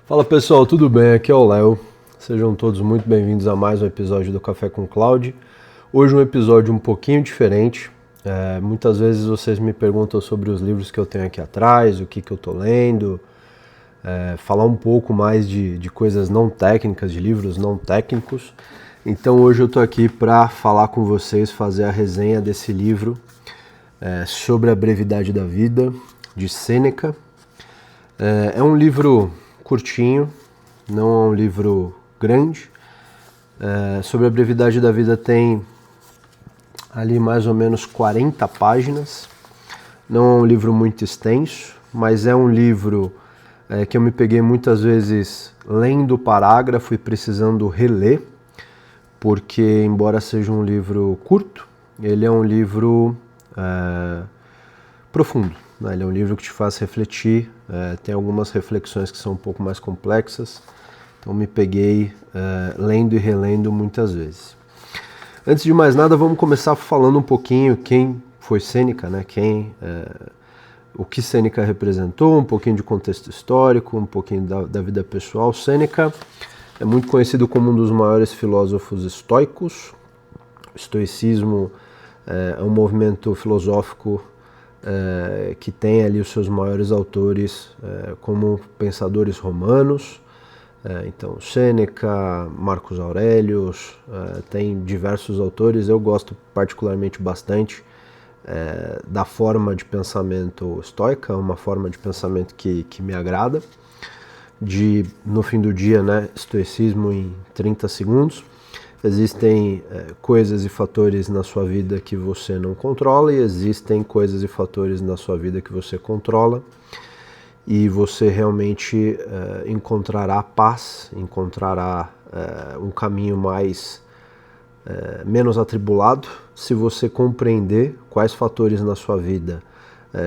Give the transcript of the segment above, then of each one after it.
Fala pessoal, tudo bem? Aqui é o Léo. Sejam todos muito bem-vindos a mais um episódio do Café com Cloud. Hoje um episódio um pouquinho diferente. Muitas vezes vocês me perguntam sobre os livros que eu tenho aqui atrás, o que eu estou lendo, falar um pouco mais de coisas não técnicas, de livros não técnicos. Então hoje eu estou aqui para falar com vocês, fazer a resenha desse livro sobre a brevidade da vida, de Sêneca. É um livro curtinho, não é um livro grande. Sobre a brevidade da vida tem ali mais ou menos 40 páginas. Não é um livro muito extenso, mas é um livro que eu me peguei muitas vezes lendo o parágrafo e precisando reler, porque embora seja um livro curto, ele é um livro profundo. Ele é um livro que te faz refletir, tem algumas reflexões que são um pouco mais complexas, então me peguei lendo e relendo muitas vezes. Antes de mais nada, vamos começar falando um pouquinho quem foi Sêneca, né? O que Sêneca representou, um pouquinho de contexto histórico, um pouquinho da vida pessoal. Sêneca é muito conhecido como um dos maiores filósofos estoicos. O estoicismo é um movimento filosófico que tem ali os seus maiores autores como pensadores romanos. Então, Sêneca, Marcos Aurelius, tem diversos autores. Eu gosto particularmente bastante da forma de pensamento estoica, uma forma de pensamento que me agrada. No fim do dia, né, estoicismo em 30 segundos. Existem coisas e fatores na sua vida que você não controla e existem coisas e fatores na sua vida que você controla. E você realmente encontrará paz, encontrará um caminho menos atribulado se você compreender quais fatores na sua vida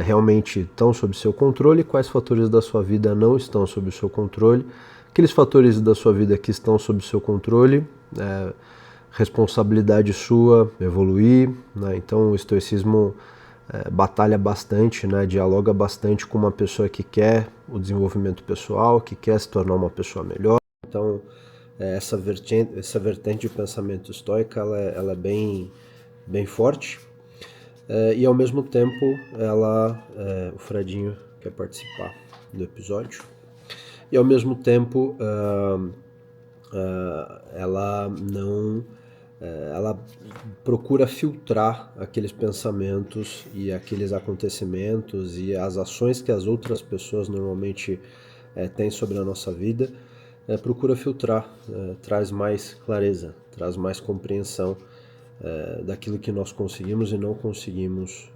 realmente estão sob seu controle e quais fatores da sua vida não estão sob o seu controle. Aqueles fatores da sua vida que estão sob seu controle, responsabilidade sua, evoluir, né? Então o estoicismo batalha bastante, né? Dialoga bastante com uma pessoa que quer o desenvolvimento pessoal, que quer se tornar uma pessoa melhor. Então essa vertente de pensamento estoico ela é bem forte. E ao mesmo tempo o Fredinho quer participar do episódio, e ao mesmo tempo ela procura filtrar aqueles pensamentos e aqueles acontecimentos e as ações que as outras pessoas normalmente têm sobre a nossa vida, procura filtrar, traz mais clareza, traz mais compreensão daquilo que nós conseguimos e não conseguimos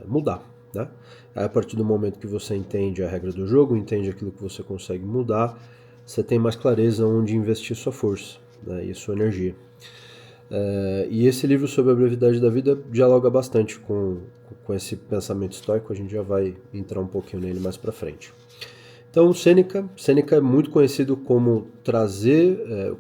mudar, né? Aí, a partir do momento que você entende a regra do jogo, entende aquilo que você consegue mudar, você tem mais clareza onde investir sua força, né, e sua energia. E esse livro sobre a brevidade da vida dialoga bastante com esse pensamento estoico. A gente já vai entrar um pouquinho nele mais para frente. Então, Sêneca é muito conhecido como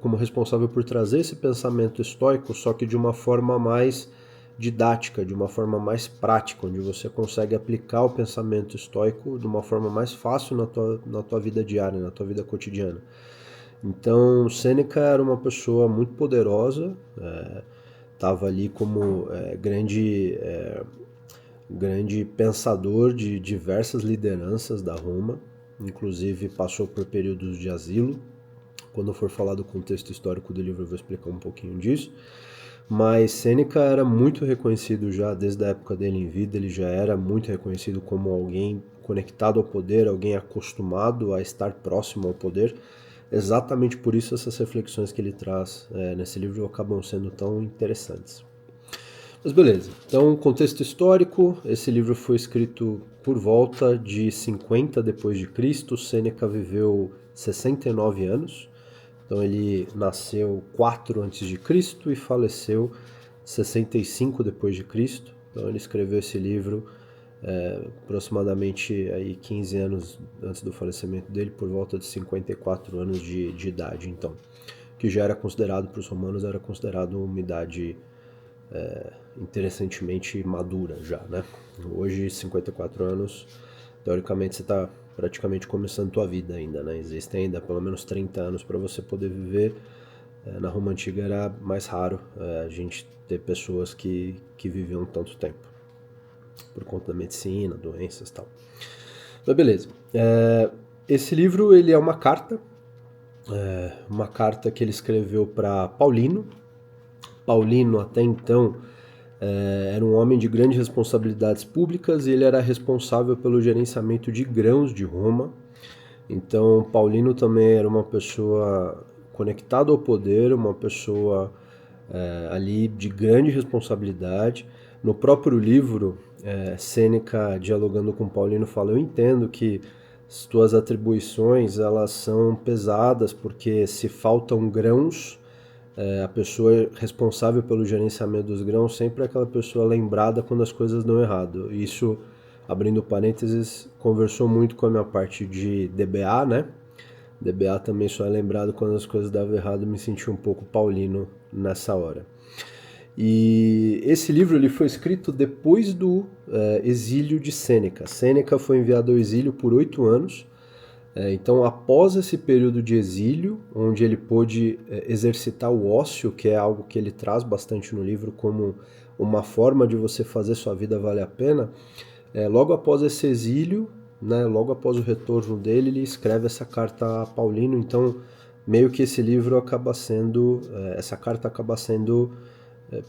como responsável por trazer esse pensamento estoico, só que de uma forma mais didática, de uma forma mais prática, onde você consegue aplicar o pensamento estoico de uma forma mais fácil na tua vida diária, na tua vida cotidiana. Então, Sêneca era uma pessoa muito poderosa, estava ali como grande pensador de diversas lideranças da Roma, inclusive passou por períodos de asilo. Quando eu for falar do contexto histórico do livro eu vou explicar um pouquinho disso. Mas Sêneca era muito reconhecido já desde a época dele em vida, ele já era muito reconhecido como alguém conectado ao poder, alguém acostumado a estar próximo ao poder. Exatamente por isso essas reflexões que ele traz nesse livro acabam sendo tão interessantes. Mas beleza, então contexto histórico, esse livro foi escrito por volta de 50 depois de Cristo. Sêneca viveu 69 anos, então ele nasceu 4 antes de Cristo e faleceu 65 depois de Cristo. Então ele escreveu esse livro aproximadamente aí 15 anos antes do falecimento dele, por volta de 54 anos de idade, então, que já era considerado, para os romanos, era considerado uma idade interessantemente madura já, né? Hoje, 54 anos, teoricamente você está praticamente começando tua vida ainda, né? Existem ainda pelo menos 30 anos para você poder viver. Na Roma Antiga era mais raro a gente ter pessoas que viviam tanto tempo, por conta da medicina, doenças e tal. Mas beleza. Esse livro ele é uma carta que ele escreveu para Paulino. Paulino, até então, era um homem de grandes responsabilidades públicas e ele era responsável pelo gerenciamento de grãos de Roma. Então, Paulino também era uma pessoa conectada ao poder, uma pessoa ali de grande responsabilidade. No próprio livro, Sêneca, dialogando com Paulino, fala: eu entendo que as tuas atribuições elas são pesadas, porque se faltam grãos, a pessoa responsável pelo gerenciamento dos grãos sempre é aquela pessoa lembrada quando as coisas dão errado. Isso, abrindo parênteses, conversou muito com a minha parte de DBA, né? DBA também só é lembrado quando as coisas davam errado, me senti um pouco paulino nessa hora. E esse livro ele foi escrito depois do exílio de Sêneca. Sêneca foi enviado ao exílio por 8 anos. Então, após esse período de exílio, onde ele pôde exercitar o ócio, que é algo que ele traz bastante no livro como uma forma de você fazer sua vida valer a pena, logo após esse exílio, né, logo após o retorno dele, ele escreve essa carta a Paulino. Então, meio que esse livro acaba sendo, essa carta acaba sendo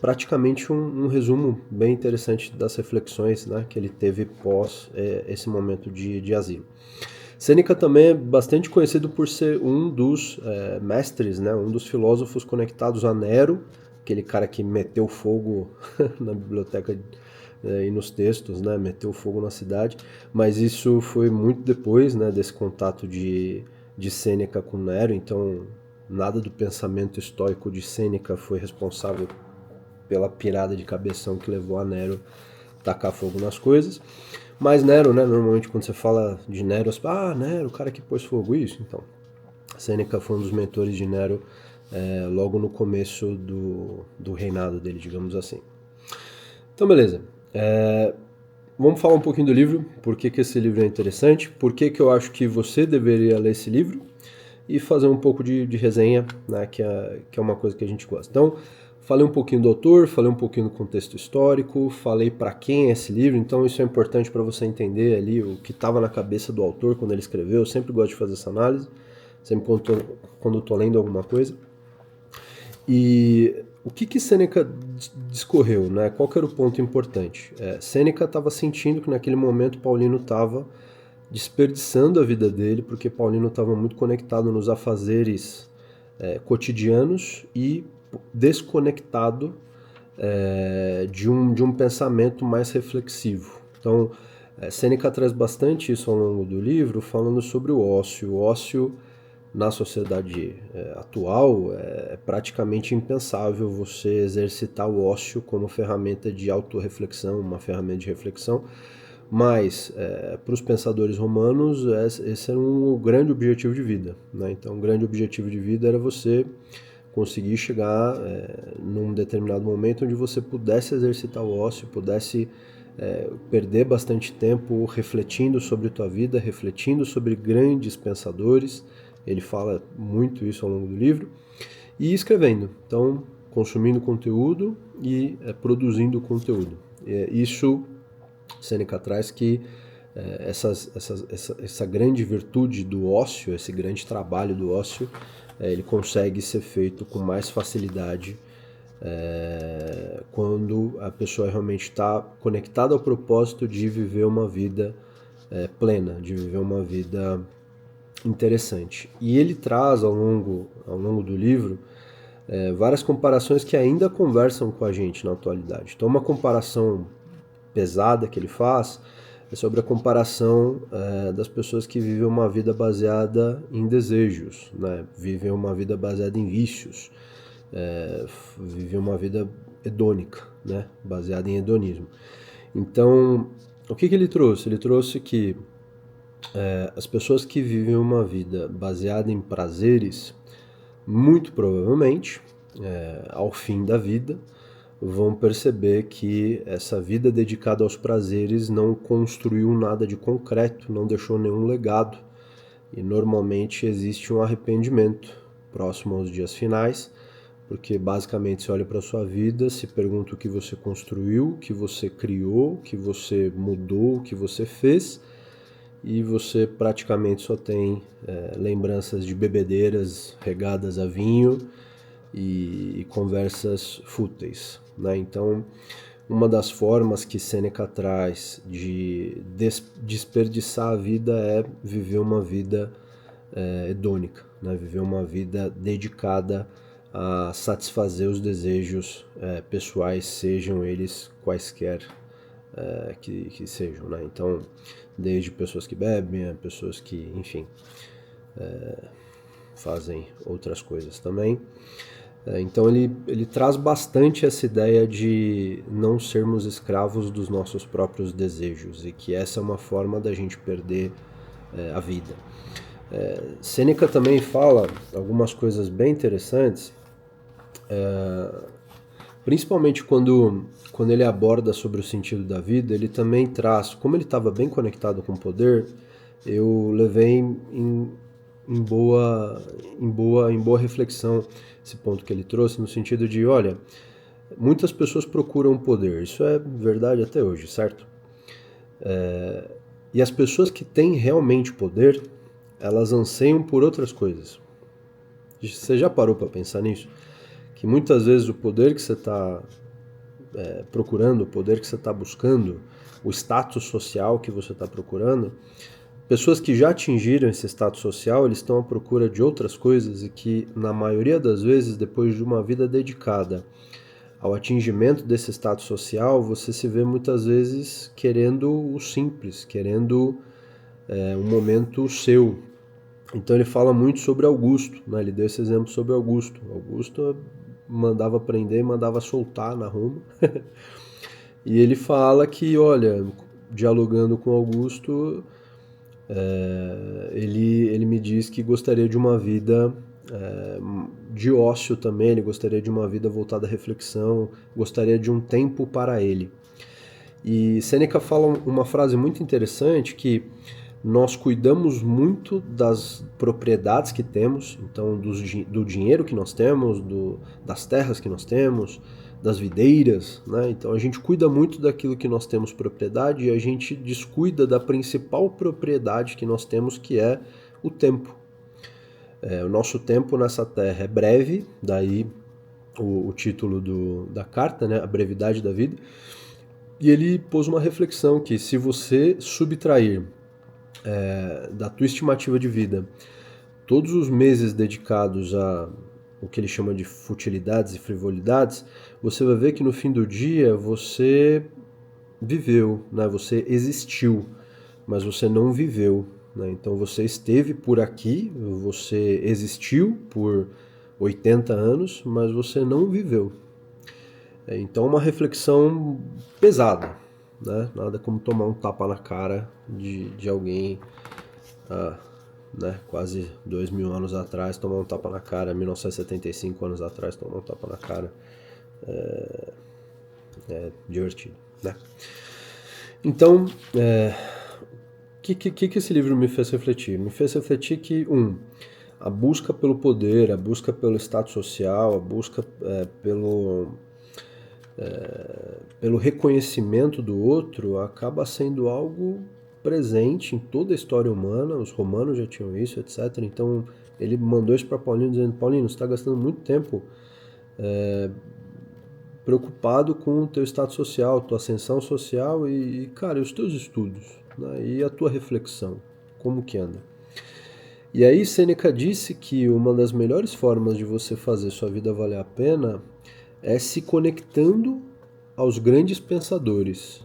praticamente um resumo bem interessante das reflexões, né, que ele teve pós esse momento de asilo. Sêneca também é bastante conhecido por ser um dos mestres, né, um dos filósofos conectados a Nero, aquele cara que meteu fogo na biblioteca e nos textos, né, meteu fogo na cidade, mas isso foi muito depois, né, desse contato de Sêneca com Nero. Então nada do pensamento estoico de Sêneca foi responsável pela pirada de cabeção que levou a Nero a tacar fogo nas coisas. Mas Nero, né, normalmente quando você fala de Nero, você fala, Nero, o cara que pôs fogo, isso. Então, Sêneca foi um dos mentores de Nero logo no começo do reinado dele, digamos assim. Então, beleza. Vamos falar um pouquinho do livro, por que esse livro é interessante, por que eu acho que você deveria ler esse livro, e fazer um pouco de resenha, né, que é uma coisa que a gente gosta. Então, falei um pouquinho do autor, falei um pouquinho do contexto histórico, falei para quem é esse livro. Então isso é importante para você entender ali o que estava na cabeça do autor quando ele escreveu. Eu sempre gosto de fazer essa análise, sempre quando estou lendo alguma coisa. E o que Sêneca discorreu, né? Qual que era o ponto importante? Sêneca estava sentindo que naquele momento Paulino estava desperdiçando a vida dele, porque Paulino estava muito conectado nos afazeres cotidianos e desconectado de um pensamento mais reflexivo. Então, Sêneca traz bastante isso ao longo do livro, falando sobre o ócio. O ócio na sociedade atual é praticamente impensável você exercitar o ócio como ferramenta de autorreflexão, uma ferramenta de reflexão. Mas, para os pensadores romanos, esse era um grande objetivo de vida, né? Então, um grande objetivo de vida era você conseguir chegar num determinado momento onde você pudesse exercitar o ócio, pudesse perder bastante tempo refletindo sobre a tua vida, refletindo sobre grandes pensadores. Ele fala muito isso ao longo do livro. E escrevendo. Então, consumindo conteúdo e produzindo conteúdo. Isso, Sêneca traz que essa grande virtude do ócio, esse grande trabalho do ócio, ele consegue ser feito com mais facilidade quando a pessoa realmente está conectada ao propósito de viver uma vida plena, de viver uma vida interessante. E ele traz ao longo do livro várias comparações que ainda conversam com a gente na atualidade. Então, uma comparação pesada que ele faz é sobre a comparação das pessoas que vivem uma vida baseada em desejos, né? Vivem uma vida baseada em vícios, vivem uma vida hedônica, né? Baseada em hedonismo. Então, o que ele trouxe? Ele trouxe que as pessoas que vivem uma vida baseada em prazeres, muito provavelmente, ao fim da vida, vão perceber que essa vida dedicada aos prazeres não construiu nada de concreto, não deixou nenhum legado. E normalmente existe um arrependimento próximo aos dias finais, porque basicamente você olha para a sua vida, se pergunta o que você construiu, o que você criou, o que você mudou, o que você fez, e você praticamente só tem lembranças de bebedeiras regadas a vinho e conversas fúteis, né? Então, uma das formas que Sêneca traz de desperdiçar a vida é viver uma vida hedônica, né? Viver uma vida dedicada a satisfazer os desejos pessoais, sejam eles quaisquer que sejam, né? Então, desde pessoas que bebem, a pessoas que, enfim, fazem outras coisas também. Então ele traz bastante essa ideia de não sermos escravos dos nossos próprios desejos e que essa é uma forma da gente perder a vida. Sêneca também fala algumas coisas bem interessantes, principalmente quando ele aborda sobre o sentido da vida. Ele também traz, como ele estava bem conectado com o poder, eu levei em boa reflexão esse ponto que ele trouxe, no sentido de, olha, muitas pessoas procuram poder, isso é verdade até hoje, certo? E as pessoas que têm realmente poder, elas anseiam por outras coisas. Você já parou para pensar nisso? Que muitas vezes o poder que você está procurando, o poder que você está buscando, o status social que você está procurando, pessoas que já atingiram esse status social, eles estão à procura de outras coisas e que, na maioria das vezes, depois de uma vida dedicada ao atingimento desse status social, você se vê muitas vezes querendo o simples, querendo um momento seu. Então ele fala muito sobre Augusto, né? Ele deu esse exemplo sobre Augusto. Augusto mandava prender, mandava soltar na Roma. E ele fala que, olha, dialogando com Augusto, ele me diz que gostaria de uma vida de ócio também, ele gostaria de uma vida voltada à reflexão, gostaria de um tempo para ele. E Sêneca fala uma frase muito interessante, que nós cuidamos muito das propriedades que temos, então do dinheiro que nós temos, das terras que nós temos, das videiras, né? Então a gente cuida muito daquilo que nós temos propriedade e a gente descuida da principal propriedade que nós temos, que é o tempo. O nosso tempo nessa terra é breve, daí o título da carta, né? A brevidade da vida. E ele pôs uma reflexão que, se você subtrair da tua estimativa de vida todos os meses dedicados a o que ele chama de futilidades e frivolidades, você vai ver que no fim do dia você viveu, né? Você existiu, mas você não viveu, né? Então você esteve por aqui, você existiu por 80 anos, mas você não viveu. Então uma reflexão pesada, né? Nada como tomar um tapa na cara de alguém né? Quase 2000 anos atrás, tomar um tapa na cara, 1975 anos atrás, tomar um tapa na cara. É divertido, né? Então, que esse livro me fez refletir? Me fez refletir que, a busca pelo poder, a busca pelo status social, a busca pelo reconhecimento do outro acaba sendo algo presente em toda a história humana. Os romanos já tinham isso, etc. Então ele mandou isso para Paulino, dizendo: Paulino, você está gastando muito tempo preocupado com o teu status social, tua ascensão social e cara, os teus estudos, né? E a tua reflexão, como que anda? E aí Sêneca disse que uma das melhores formas de você fazer sua vida valer a pena é se conectando aos grandes pensadores.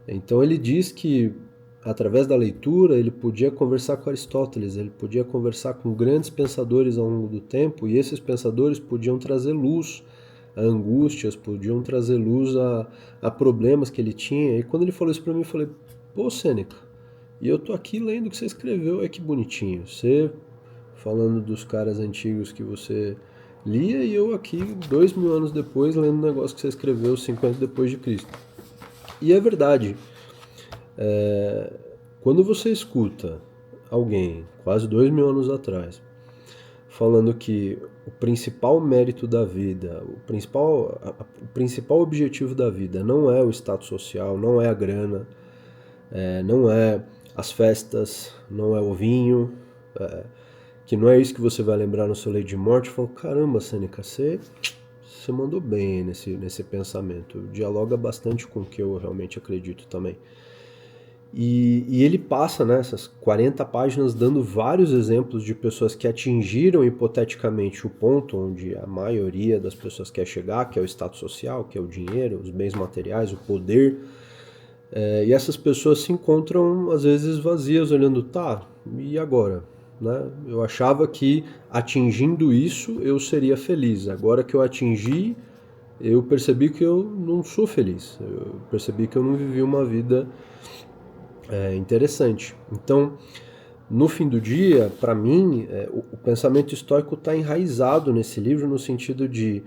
Então ele diz que, através da leitura, ele podia conversar com Aristóteles, ele podia conversar com grandes pensadores ao longo do tempo, e esses pensadores podiam trazer luz a angústias, podiam trazer luz a problemas que ele tinha. E quando ele falou isso para mim, eu falei: pô, Sêneca, e eu tô aqui lendo o que você escreveu, é que bonitinho. Você falando dos caras antigos que lia e eu aqui 2000 anos depois lendo um negócio que você escreveu 50 depois de Cristo. E é verdade, quando você escuta alguém quase 2000 anos atrás falando que o principal mérito da vida, o principal objetivo da vida não é o status social, não é a grana, não é as festas, não é o vinho, que não é isso que você vai lembrar no seu leito de morte. Eu falo, caramba, Sêneca, você mandou bem nesse pensamento. Dialoga bastante com o que eu realmente acredito também. E ele passa nessas 40 páginas dando vários exemplos de pessoas que atingiram hipoteticamente o ponto onde a maioria das pessoas quer chegar, que é o status social, que é o dinheiro, os bens materiais, o poder. E essas pessoas se encontram às vezes vazias, olhando, tá, e agora? Né? Eu achava que atingindo isso eu seria feliz. Agora que eu atingi, eu percebi que eu não sou feliz. Eu percebi que eu não vivi uma vida interessante. Então, no fim do dia, para mim, o pensamento estoico está enraizado nesse livro no sentido de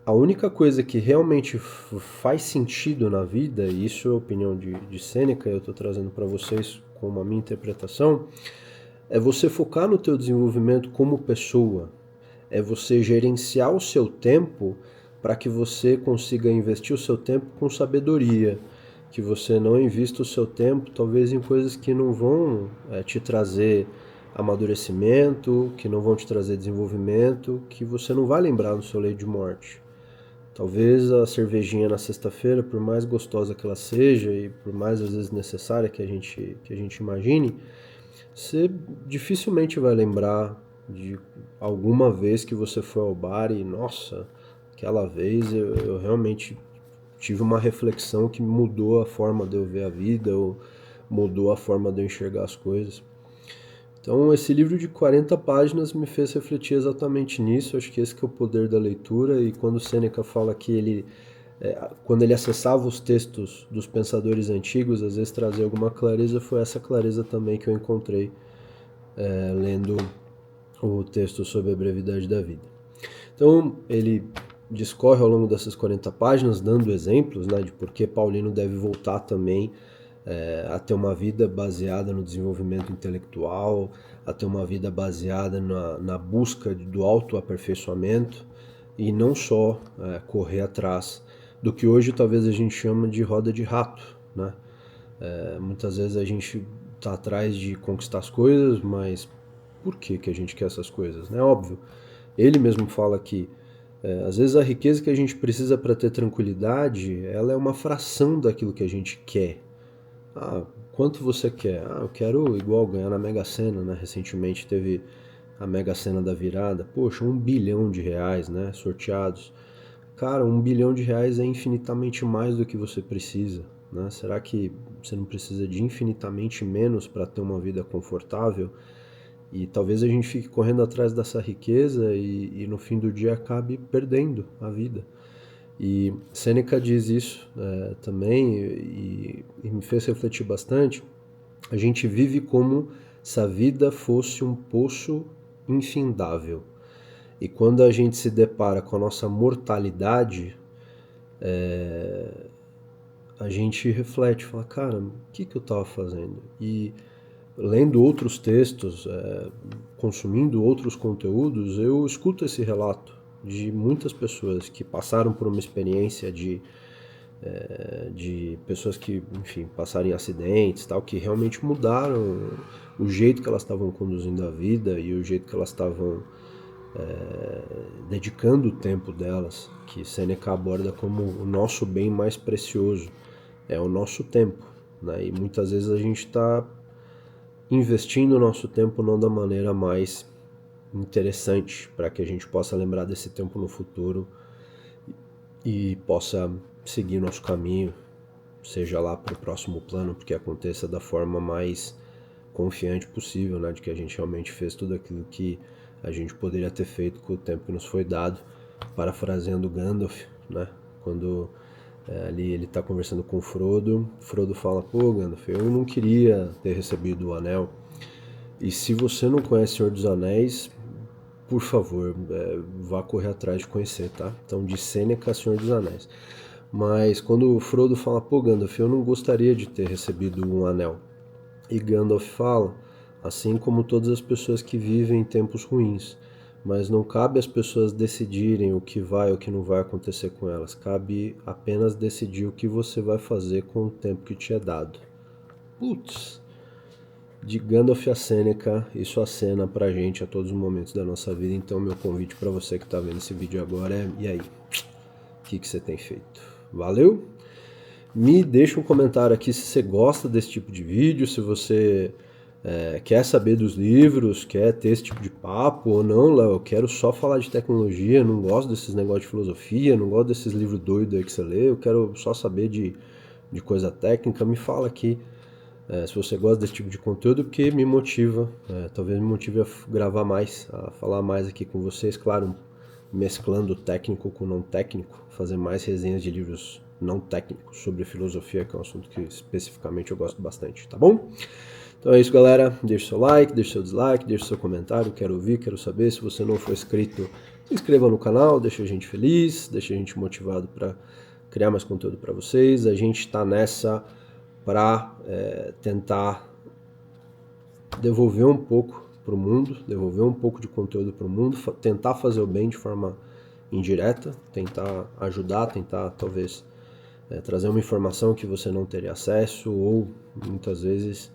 a única coisa que realmente faz sentido na vida, e isso é a opinião de Sêneca, eu estou trazendo para vocês como a minha interpretação, é você focar no teu desenvolvimento como pessoa, é você gerenciar o seu tempo para que você consiga investir o seu tempo com sabedoria, que você não invista o seu tempo talvez em coisas que não vão te trazer amadurecimento, que não vão te trazer desenvolvimento, que você não vai lembrar no seu leito de morte. Talvez a cervejinha na sexta-feira, por mais gostosa que ela seja e por mais às vezes necessária que a gente imagine, você dificilmente vai lembrar de alguma vez que você foi ao bar e, nossa, aquela vez eu realmente tive uma reflexão que mudou a forma de eu ver a vida, ou mudou a forma de eu enxergar as coisas. Então, esse livro de 40 páginas me fez refletir exatamente nisso. Acho que esse que é o poder da leitura. E quando Sêneca fala que quando ele acessava os textos dos pensadores antigos, às vezes trazia alguma clareza, foi essa clareza também que eu encontrei lendo o texto sobre a brevidade da vida. Então, ele discorre ao longo dessas 40 páginas, dando exemplos, né, de por que Paulino deve voltar também a ter uma vida baseada no desenvolvimento intelectual, a ter uma vida baseada na busca do autoaperfeiçoamento e não só correr atrás do que hoje talvez a gente chama de roda de rato, né? Muitas vezes a gente está atrás de conquistar as coisas, mas por que a gente quer essas coisas? É óbvio, ele mesmo fala que às vezes a riqueza que a gente precisa para ter tranquilidade, ela é uma fração daquilo que a gente quer. Quanto você quer? Eu quero igual ganhar na Mega Sena, né? Recentemente teve a Mega Sena da virada. Poxa, R$ 1 bilhão, né? Sorteados. Cara, R$ 1 bilhão é infinitamente mais do que você precisa, né? Será que você não precisa de infinitamente menos para ter uma vida confortável? E talvez a gente fique correndo atrás dessa riqueza e no fim do dia acabe perdendo a vida. E Sêneca diz isso também e me fez refletir bastante. A gente vive como se a vida fosse um poço infindável. E quando a gente se depara com a nossa mortalidade, a gente reflete, fala, cara, o que eu estava fazendo? E lendo outros textos, consumindo outros conteúdos, eu escuto esse relato de muitas pessoas que passaram por uma experiência de pessoas que, enfim, passaram em acidentes, tal, que realmente mudaram o jeito que elas estavam conduzindo a vida e o jeito que elas estavam dedicando o tempo delas, que Sêneca aborda como o nosso bem mais precioso, é o nosso tempo, né? E muitas vezes a gente está investindo o nosso tempo não da maneira mais interessante para que a gente possa lembrar desse tempo no futuro e possa seguir nosso caminho, seja lá para o próximo plano, porque aconteça da forma mais confiante possível, né, de que a gente realmente fez tudo aquilo que a gente poderia ter feito com o tempo que nos foi dado, parafraseando Gandalf, né, quando ali ele está conversando com Frodo fala, pô Gandalf, eu não queria ter recebido o anel, e se você não conhece o Senhor dos Anéis, por favor, vá correr atrás de conhecer, tá? Então, de Sêneca, Senhor dos Anéis. Mas quando o Frodo fala, pô, Gandalf, eu não gostaria de ter recebido um anel. E Gandalf fala, assim como todas as pessoas que vivem em tempos ruins, mas não cabe às pessoas decidirem o que vai ou o que não vai acontecer com elas. Cabe apenas decidir o que você vai fazer com o tempo que te é dado. Putz! De Gandalf a Sêneca, isso acena pra gente a todos os momentos da nossa vida. Então, meu convite para você que tá vendo esse vídeo agora é: e aí? O que você tem feito? Valeu? Me deixa um comentário aqui se você gosta desse tipo de vídeo, se você quer saber dos livros, quer ter esse tipo de papo ou não, Léo, eu quero só falar de tecnologia, não gosto desses negócios de filosofia, não gosto desses livros doidos aí que você lê, eu quero só saber de coisa técnica. Me fala aqui se você gosta desse tipo de conteúdo, porque me motiva, talvez me motive a gravar mais, a falar mais aqui com vocês, claro, mesclando técnico com não técnico, fazer mais resenhas de livros não técnicos sobre filosofia, que é um assunto que especificamente eu gosto bastante, tá bom? Então é isso, galera. Deixe seu like, deixe seu dislike, deixe seu comentário, quero ouvir, quero saber. Se você não for inscrito, se inscreva no canal, deixa a gente feliz, deixa a gente motivado para criar mais conteúdo para vocês. A gente está nessa para tentar devolver um pouco para o mundo, devolver um pouco de conteúdo para o mundo, tentar fazer o bem de forma indireta, tentar ajudar, tentar talvez trazer uma informação que você não teria acesso ou muitas vezes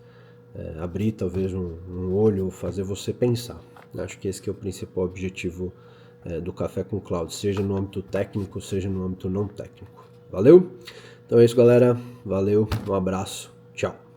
abrir talvez um olho, fazer você pensar. Acho que esse que é o principal objetivo do Café com Cloud, seja no âmbito técnico, seja no âmbito não técnico. Valeu? Então é isso, galera. Valeu, um abraço, tchau.